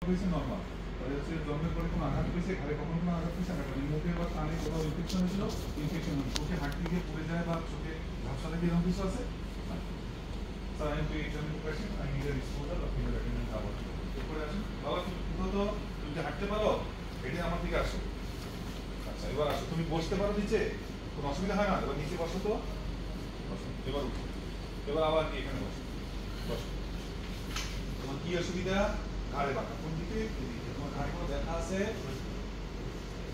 হয়েছে নরমাল, তাহলে হচ্ছে জন্মের পরে কোনো আঘাত হয়েছে, ঘাড়ে কখনো কোনো আঘাত হয়েছে না, মুখে বা কানে কোথাও ইনফেকশন হয়েছিল, ইনফেকশন চোখে হাঁটতে গিয়ে পড়ে যায় বা চোখে ঝাপসা লাগে এরকম কিছু আছে? স্যার আমি একটু examine question, I need a disposal of finger attendant খাবার। এরপরে আসুন বাবা, তুমি তো তুমি যে হাঁটতে পারো, এটা আমার দিকে আসো। আচ্ছা এবার আসো, তুমি বসতে পারো নিচে, কোনো অসুবিধা হয় না? এবার নিচে বসো তো, বসো এবার উঠো, এবার আবার কি এখানে বসো, বসো। তোমার কি অসুবিধা? ঘাড়ে বাঁকা, কোন দিকে? এদিকে। তোমার ঘাড়ে কোনো ব্যথা আছে?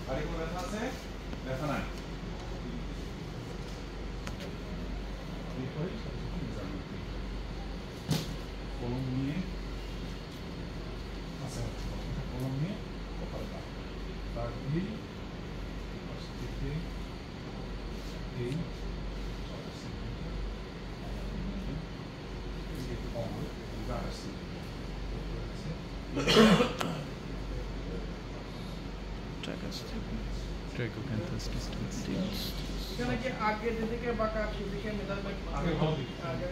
ঘাড়ে কোনো ব্যথা আছে? ব্যথা নাই। কলম নিয়ে আচ্ছা কলম নিয়ে কপাল দাও, তার এই পাশ থেকে এই Trichocanthus distans. এখানে কি আগে যেদিকে বাঁকা সেদিকে মেজারমেন্ট আগে ভালো দিকে, আগে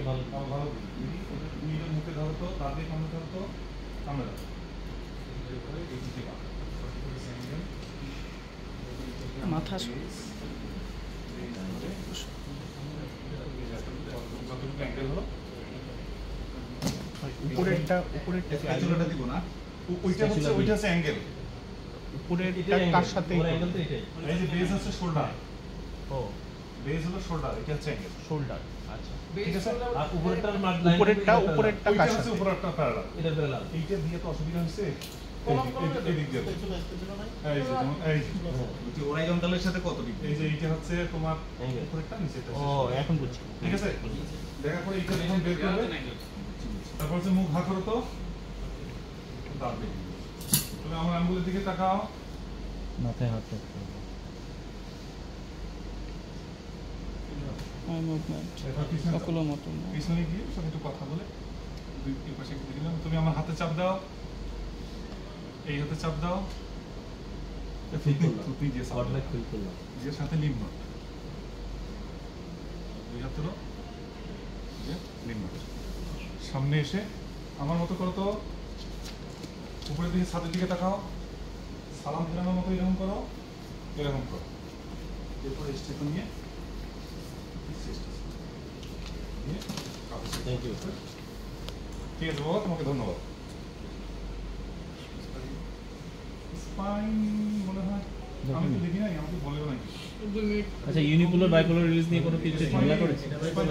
ভালো ভালো দিকে তুমি মুখে ধরো তো, তার দিয়ে সামনে ধরো তো, সামনে ধরো এই দিকে বাঁকা মাথা অ্যাঙ্গেল হলো উপরেরটা স্প্যাচুলাটা দিব না, ওইটা হচ্ছে অ্যাঙ্গেল। উপরেরটা কার সাথে? এই যে বেস হচ্ছে শোল্ডার, ও বেস হলো শোল্ডার, এটা হচ্ছে অ্যাঙ্গেল শোল্ডার। আচ্ছা ঠিক আছে। আর উপরেরটা ওইটা কার হচ্ছে সাথে? উপরেরটা প্যারালাল, এটা প্যারালাল। এইটা দিয়ে তো অসুবিধা হচ্ছে, এদিক দিয়ে এই যে হরাইজন্টালের সাথে কত ডিগ্রি? এই যে এইটা হচ্ছে তোমার উপরেরটা, নিচেরটা। ও এখন বুঝছি। ঠিক আছে, দেখার পরে এইটা যখন বের করবে, তারপর হচ্ছে মুখ হা করো তো, দাঁত দেখি, তুমি আমার আঙ্গুলের দিকে তাকাও, মাথায় হাত রাখতে হবে। এবার পিছনে যাও। সকলের মতো পিছনে গিয়ে সঙ্গে একটু কথা বলে দুই পাশে একটু দিলাম, তুমি আমার হাতে চাপ দাও, এই হাতে চাপ দাও, থুতনি দিয়ে চাপ দাও, যে সাথে লিম্ব নোট, দুই হাত ধরো, লিম্ব নোট। সামনে এসে আমার মতো করো তো, উপরের দিকে ছাদের দিকে তাকাও, সালাম ফেরানোর মতো এরকম করো, এরকম করো, এরপরে স্টেপন নিয়ে থ্যাংক ইউ। ঠিক আছে বাবা, তোমাকে ধন্যবাদ। স্পাইন মনে হয় আমি তো দেখি নাই, আমাকে বলেও নাকি। আচ্ছা ইউনিপোলার বাইপোলার রিলিজ নিয়ে কোনো কিছু ঝামেলা করেছে? স্পাইন